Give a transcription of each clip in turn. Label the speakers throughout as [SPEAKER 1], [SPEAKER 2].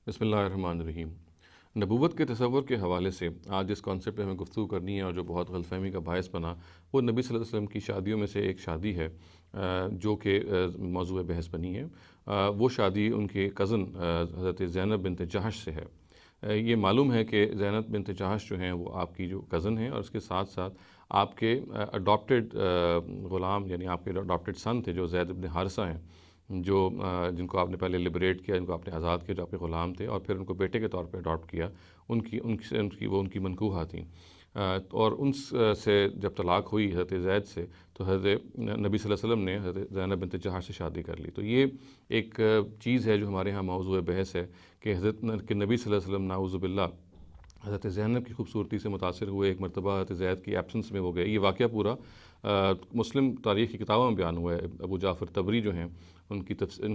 [SPEAKER 1] بسم اللہ الرحمن الرحیم۔ نبوت کے تصور کے حوالے سے آج جس کانسیپٹ پہ ہمیں گفتگو کرنی ہے اور جو بہت غلط فہمی کا باعث بنا، وہ نبی صلی اللہ علیہ وسلم کی شادیوں میں سے ایک شادی ہے جو کہ موضوع بحث بنی ہے۔ وہ شادی ان کے کزن حضرت زینب بنت جہش سے ہے۔ یہ معلوم ہے کہ زینب بنت جہش جو ہیں وہ آپ کی جو کزن ہیں، اور اس کے ساتھ ساتھ آپ کے اڈاپٹیڈ غلام، یعنی آپ کے اڈاپٹیڈ سن تھے جو زید بن حارثہ ہیں، جو جن کو آپ نے پہلے لبریٹ کیا، جن کو آپ نے آزاد کیا، جو آپ کے غلام تھے، اور پھر ان کو بیٹے کے طور پہ اڈاپٹ کیا۔ وہ ان کی منکوحہ تھیں، اور ان سے جب طلاق ہوئی حضرت زید سے، تو حضرت نبی صلی اللہ علیہ وسلم نے حضرت زینب بنت جہش سے شادی کر لی۔ تو یہ ایک چیز ہے جو ہمارے ہاں موضوع بحث ہے کہ حضرت کہ نبی صلی اللہ علیہ وسلم نعوذ باللہ حضرت زینب کی خوبصورتی سے متاثر ہوئے، ایک مرتبہ حضرت زید کی ایبسنس میں وہ گئے۔ یہ واقعہ پورا مسلم تاریخ کی کتابوں میں بیان ہوا ہے۔ ابو جعفر طبری جو ہیں، ان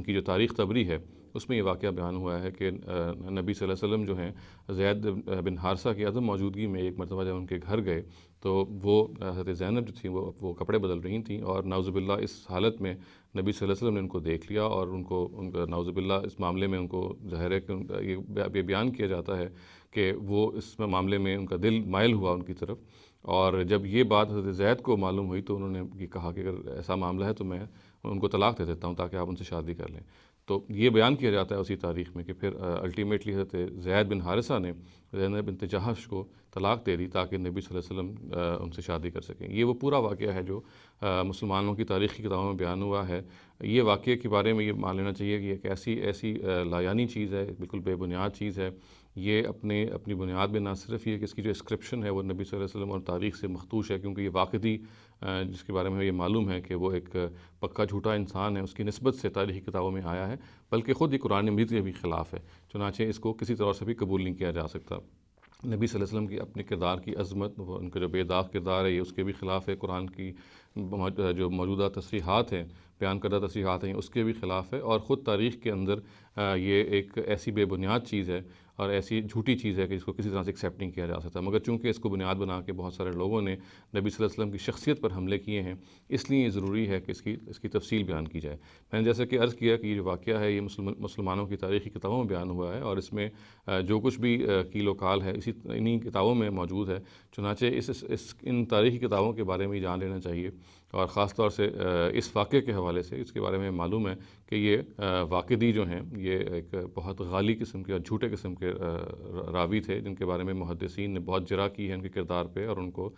[SPEAKER 1] کی جو تاریخ طبری ہے، اس میں یہ واقعہ بیان ہوا ہے کہ نبی صلی اللہ علیہ وسلم جو ہیں زید بن حارثہ کی عدم موجودگی میں ایک مرتبہ جب ان کے گھر گئے، تو وہ حضرت زینب جو تھیں وہ کپڑے بدل رہی تھیں، اور نعوذ باللہ اس حالت میں نبی صلی اللہ علیہ وسلم نے ان کو دیکھ لیا، اور ان کا نعوذ باللہ اس معاملے میں ان کو ظاہر ہے کہ یہ بیان کیا جاتا ہے کہ وہ اس معاملے میں ان کا دل مائل ہوا ان کی طرف۔ اور جب یہ بات حضرت زید کو معلوم ہوئی تو انہوں نے یہ کہا کہ اگر ایسا معاملہ ہے تو میں ان کو طلاق دے دیتا ہوں تاکہ آپ ان سے شادی کر لیں۔ تو یہ بیان کیا جاتا ہے اسی تاریخ میں کہ پھر الٹیمیٹلی حضرت زید بن حارثہ نے زینب بنت جہش کو طلاق دے دی تاکہ نبی صلی اللہ علیہ وسلم ان سے شادی کر سکیں۔ یہ وہ پورا واقعہ ہے جو مسلمانوں کی تاریخی کتابوں میں بیان ہوا ہے۔ یہ واقعے کے بارے میں یہ مان لینا چاہیے کہ ایک ایسی لایانی چیز ہے، بالکل بے بنیاد چیز ہے۔ یہ اپنی بنیاد میں نہ صرف یہ کہ اس کی جو اسکرپشن ہے وہ نبی صلی اللہ علیہ وسلم اور تاریخ سے مخدوش ہے، کیونکہ یہ واقعی جس کے بارے میں یہ معلوم ہے کہ وہ ایک پکا جھوٹا انسان ہے، اس کی نسبت سے تاریخی کتابوں میں آیا ہے، بلکہ خود یہ قرآن مجید کے بھی خلاف ہے، چنانچہ اس کو کسی طرح سے بھی قبول نہیں کیا جا سکتا۔ نبی صلی اللہ علیہ وسلم کی اپنے کردار کی عظمت، وہ ان کا جو بے داغ کردار ہے، یہ اس کے بھی خلاف ہے، قرآن کی جو موجودہ تصریحات ہیں، بیان کردہ تصریحات ہیں، اس کے بھی خلاف ہے، اور خود تاریخ کے اندر یہ ایک ایسی بے بنیاد چیز ہے اور ایسی جھوٹی چیز ہے کہ اس کو کسی طرح سے ایکسیپٹ نہیں کیا جا سکتا۔ مگر چونکہ اس کو بنیاد بنا کے بہت سارے لوگوں نے نبی صلی اللہ علیہ وسلم کی شخصیت پر حملے کیے ہیں، اس لیے یہ ضروری ہے کہ اس کی تفصیل بیان کی جائے۔ میں نے جیسا کہ عرض کیا کہ یہ جو واقعہ ہے یہ مسلمانوں کی تاریخی کتابوں میں بیان ہوا ہے، اور اس میں جو کچھ بھی کیل و کال ہے انہی کتابوں میں موجود ہے، چنانچہ ان تاریخی کتابوں کے بارے میں جان لینا چاہیے، اور خاص طور سے اس واقعے کے حوالے سے اس کے بارے میں معلوم ہے کہ یہ واقعی جو ہیں یہ ایک بہت غالی قسم کے اور جھوٹے قسم کے راوی تھے، جن کے بارے میں محدثین نے بہت جرح کی ہے ان کے کردار پہ، اور ان کو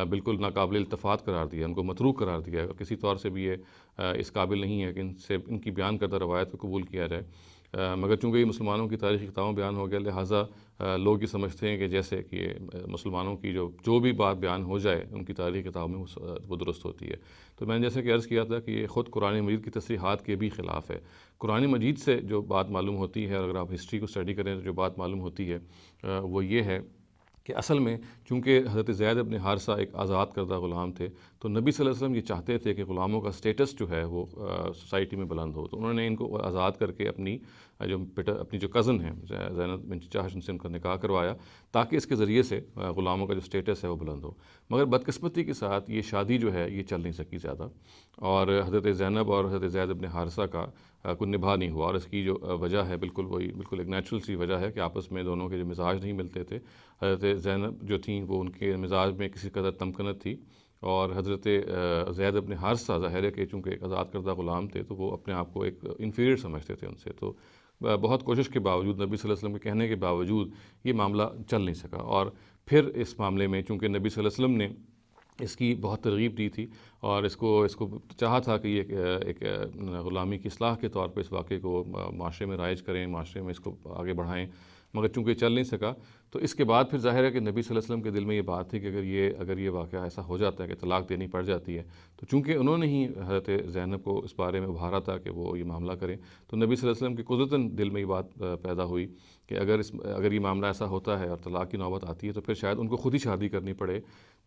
[SPEAKER 1] بالکل ناقابل التفات قرار دیا، ان کو متروک قرار دیا ہے، اور کسی طور سے بھی یہ اس قابل نہیں ہے کہ ان کی بیان کردہ روایت کو قبول کیا جائے۔ مگر چونکہ یہ مسلمانوں کی تاریخی کتابوں بیان ہو گیا، لہٰذا لوگ یہ سمجھتے ہیں کہ جیسے کہ مسلمانوں کی جو بھی بات بیان ہو جائے ان کی تاریخی کتابوں میں وہ درست ہوتی ہے۔ تو میں نے جیسے کہ عرض کیا تھا کہ یہ خود قرآن مجید کی تصریحات کے بھی خلاف ہے۔ قرآن مجید سے جو بات معلوم ہوتی ہے، اگر آپ ہسٹری کو اسٹڈی کریں تو جو بات معلوم ہوتی ہے وہ یہ ہے کہ اصل میں چونکہ حضرت زید بن حارثہ ایک آزاد کردہ غلام تھے، تو نبی صلی اللہ علیہ وسلم یہ چاہتے تھے کہ غلاموں کا سٹیٹس جو ہے وہ سوسائٹی میں بلند ہو، تو انہوں نے ان کو آزاد کر کے اپنی جو کزن ہیں زینب بنت جہش، ان سے ان کا نکاح کروایا تاکہ اس کے ذریعے سے غلاموں کا جو سٹیٹس ہے وہ بلند ہو۔ مگر بدقسمتی کے ساتھ یہ شادی جو ہے یہ چل نہیں سکی زیادہ، اور حضرت زینب اور حضرت زید بن حارثہ کا کوئی نبھا نہیں ہوا، اور اس کی جو وجہ ہے بالکل ایک نیچرل سی وجہ ہے کہ آپس میں دونوں کے جو مزاج نہیں ملتے تھے۔ حضرت زینب جو تھیں وہ ان کے مزاج میں کسی قدر تمکنت تھی، اور حضرت زید بن حارثہ ظاہر ہے کہ چونکہ ایک آزاد کردہ غلام تھے تو وہ اپنے آپ کو ایک انفیریئر سمجھتے تھے ان سے، تو بہت کوشش کے باوجود، نبی صلی اللہ علیہ وسلم کے کہنے کے باوجود یہ معاملہ چل نہیں سکا۔ اور پھر اس معاملے میں چونکہ نبی صلی اللہ علیہ وسلم نے اس کی بہت ترغیب دی تھی، اور اس کو چاہا تھا کہ یہ ایک غلامی کی اصلاح کے طور پہ اس واقعے کو معاشرے میں رائج کریں، معاشرے میں اس کو آگے بڑھائیں، مگر چونکہ چل نہیں سکا، تو اس کے بعد پھر ظاہر ہے کہ نبی صلی اللہ علیہ وسلم کے دل میں یہ بات تھی کہ اگر یہ واقعہ ایسا ہو جاتا ہے کہ طلاق دینی پڑ جاتی ہے، تو چونکہ انہوں نے ہی حضرت زینب کو اس بارے میں ابھارا تھا کہ وہ یہ معاملہ کریں، تو نبی صلی اللہ علیہ وسلم کی قدرتاً دل میں یہ بات پیدا ہوئی کہ اگر یہ معاملہ ایسا ہوتا ہے اور طلاق کی نوبت آتی ہے تو پھر شاید ان کو خود ہی شادی کرنی پڑے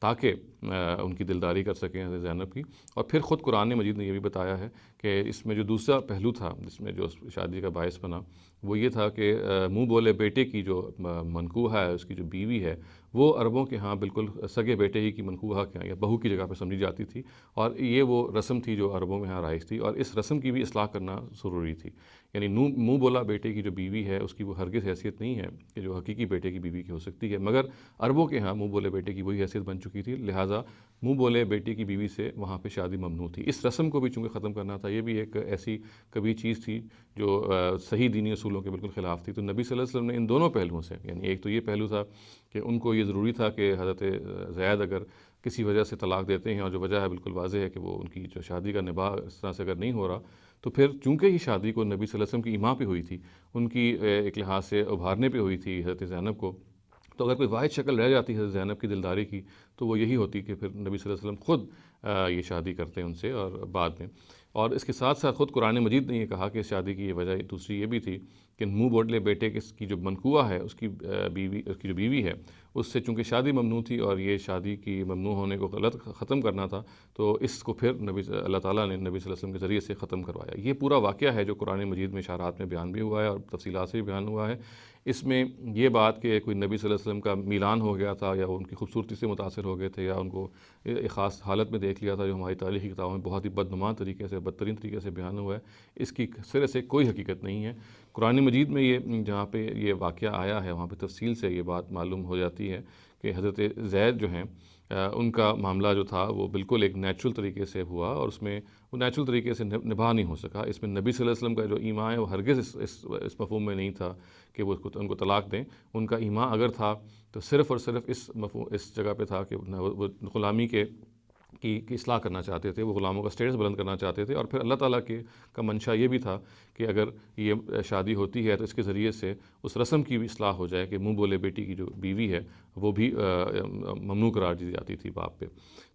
[SPEAKER 1] تاکہ ان کی دلداری کر سکیں حضرت زینب کی۔ اور پھر خود قرآن مجید نے یہ بھی بتایا ہے کہ اس میں جو دوسرا پہلو تھا جس میں جو شادی کا باعث بنا وہ یہ تھا کہ منہ بولے بیٹی بیٹے کی جو منکوحہ ہے، اس کی جو بیوی ہے، وہ عربوں کے ہاں بالکل سگے بیٹے ہی کی منکوحہ کے ہاں یا بہو کی جگہ پہ سمجھی جاتی تھی، اور یہ وہ رسم تھی جو عربوں میں ہاں رائج تھی، اور اس رسم کی بھی اصلاح کرنا ضروری تھی۔ یعنی منہ بولا بیٹے کی جو بیوی ہے اس کی وہ ہرگز حیثیت نہیں ہے کہ جو حقیقی بیٹے کی بیوی کی ہو سکتی ہے، مگر عربوں کے ہاں منہ بولے بیٹے کی وہی حیثیت بن چکی تھی، لہٰذا منہ بولے بیٹے کی بیوی سے وہاں پہ شادی ممنوع تھی۔ اس رسم کو بھی چونکہ ختم کرنا تھا، یہ بھی ایک ایسی کبھی چیز تھی جو صحیح دینی اصولوں کے بالکل خلاف تھی۔ تو نبی صلی اللہ علیہ وسلم نے ان دونوں پہلوؤں سے، یعنی ایک تو یہ پہلو تھا کہ ان کو یہ ضروری تھا کہ حضرت زید اگر کسی وجہ سے طلاق دیتے ہیں، اور جو وجہ ہے بالکل واضح ہے کہ وہ ان کی جو شادی کا نباہ اس طرح سے اگر نہیں ہو رہا، تو پھر چونکہ یہ شادی کو نبی صلی اللہ علیہ وسلم کی ایما پہ ہوئی تھی، ان کی ایک لحاظ سے ابھارنے پہ ہوئی تھی حضرت زینب کو، تو اگر کوئی واحد شکل رہ جاتی حضرت زینب کی دلداری کی تو وہ یہی ہوتی کہ پھر نبی صلی اللہ علیہ وسلم خود یہ شادی کرتے ہیں ان سے، اور بعد میں، اور اس کے ساتھ ساتھ خود قرآن مجید نے یہ کہا کہ اس شادی کی یہ وجہ دوسری یہ بھی تھی کہ منہ بولے بیٹے کی جو منکوحہ ہے اس کی جو بیوی ہے، اس سے چونکہ شادی ممنوع تھی اور یہ شادی کی ممنوع ہونے کو غلط ختم کرنا تھا، تو اس کو پھر اللہ تعالیٰ نے نبی صلی اللہ علیہ وسلم کے ذریعے سے ختم کروایا۔ یہ پورا واقعہ ہے جو قرآن مجید میں اشارات میں بیان بھی ہوا ہے اور تفصیلات سے بھی بیان ہوا ہے۔ اس میں یہ بات کہ کوئی نبی صلی اللہ علیہ وسلم کا میلان ہو گیا تھا، یا وہ ان کی خوبصورتی سے متاثر ہو گئے تھے، یا ان کو ایک خاص حالت میں دیکھ لیا تھا، جو ہماری تاریخی کتابوں میں بہت ہی بدنما طریقے سے، بدترین طریقے سے بیان ہوا ہے، اس کی سرے سے کوئی حقیقت نہیں ہے۔ قرآن مجید میں یہ جہاں پہ یہ واقعہ آیا ہے وہاں پہ تفصیل سے یہ بات معلوم ہو جاتی ہے کہ حضرت زید جو ہیں ان کا معاملہ جو تھا وہ بالکل ایک نیچرل طریقے سے ہوا، اور اس میں وہ نیچرل طریقے سے نبھا نہیں ہو سکا۔ اس میں نبی صلی اللہ علیہ وسلم کا جو ایما ہے وہ ہرگز اس مفہوم میں نہیں تھا کہ وہ ان کو طلاق دیں۔ ان کا ایما اگر تھا تو صرف اور صرف اس جگہ پہ تھا کہ وہ غلامی کی اصلاح کرنا چاہتے تھے، وہ غلاموں کا سٹیٹس بلند کرنا چاہتے تھے، اور پھر اللہ تعالیٰ کا منشا یہ بھی تھا کہ اگر یہ شادی ہوتی ہے تو اس کے ذریعے سے اس رسم کی بھی اصلاح ہو جائے کہ منہ بولے بیٹی کی جو بیوی ہے وہ بھی ممنوع قرار دی جاتی تھی باپ پہ۔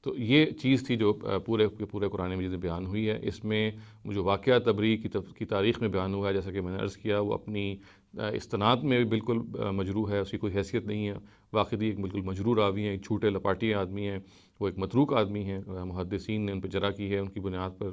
[SPEAKER 1] تو یہ چیز تھی جو پورے قرآن مجید میں بیان ہوئی ہے۔ اس میں جو واقعہ تبری کی تاریخ میں بیان ہوا ہے، جیسا کہ میں نے عرض کیا، وہ اپنی استناد میں بھی بالکل مجروح ہے، اس کی کوئی حیثیت نہیں ہے، واقعی ایک بالکل مجروح راوی ہیں، ایک چھوٹے لپاٹی آدمی ہیں، وہ ایک متروک آدمی ہیں، محدثین نے ان پہ جرح کی ہے، ان کی بنیاد پر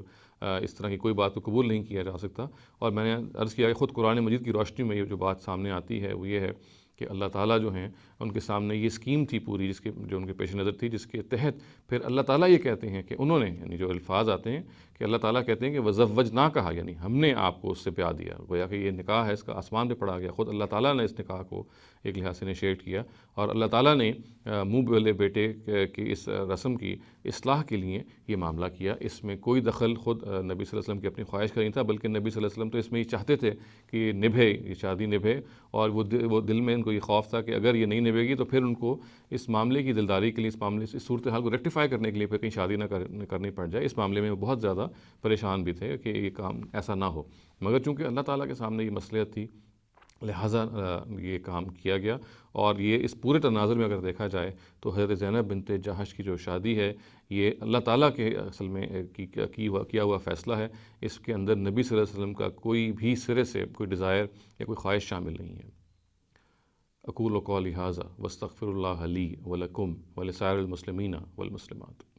[SPEAKER 1] اس طرح کی کوئی بات کو قبول نہیں کیا جا سکتا۔ اور میں نے عرض کیا کہ خود قرآن مجید کی روشنی میں یہ جو بات سامنے آتی ہے وہ یہ ہے کہ اللہ تعالیٰ جو ہیں ان کے سامنے یہ اسکیم تھی پوری، جو ان کے پیش نظر تھی، جس کے تحت پھر اللہ تعالیٰ یہ کہتے ہیں کہ انہوں نے، یعنی جو الفاظ آتے ہیں کہ اللہ تعالیٰ کہتے ہیں کہ وَزَوَّجْنَاكَ، یعنی ہم نے آپ کو اس سے بیاہ دیا، گویا کہ یہ نکاح ہے، اس کا آسمان پہ پڑا گیا، خود اللہ تعالیٰ نے اس نکاح کو ایک لحاظ سے انیشیٹ کیا، اور اللہ تعالیٰ نے منہ بولے بیٹے کی اس رسم کی اصلاح کے لیے یہ معاملہ کیا۔ اس میں کوئی دخل خود نبی صلی اللہ علیہ وسلم کی اپنی خواہش کا نہیں تھا، بلکہ نبی صلی اللہ علیہ وسلم تو اس میں یہ چاہتے تھے کہ یہ نبھے، یہ شادی نبھے، اور وہ دل میں ان کو یہ خوف تھا کہ اگر یہ نہیں نبھے گی تو پھر ان کو اس معاملے کی دلداری کے لیے، اس معاملے سے، اس صورتحال کو ریکٹیفائی کرنے کے لیے پھر کہیں شادی نہ کرنی پڑ جائے۔ اس معاملے میں وہ بہت زیادہ پریشان بھی تھے کہ یہ کام ایسا نہ ہو، مگر چونکہ اللہ تعالیٰ کے سامنے یہ مصلحت تھی لہٰذا یہ کام کیا گیا۔ اور یہ اس پورے تناظر میں اگر دیکھا جائے تو حضرت زینب بنت جحش کی جو شادی ہے یہ اللہ تعالیٰ کے اصل میں کیا ہوا فیصلہ ہے، اس کے اندر نبی صلی اللہ علیہ وسلم کا کوئی بھی سرے سے کوئی ڈیزائر یا کوئی خواہش شامل نہیں ہے۔ اقول قولی ھذا واستغفر اللہ لی ولکم ولسائر المسلمین والمسلمات۔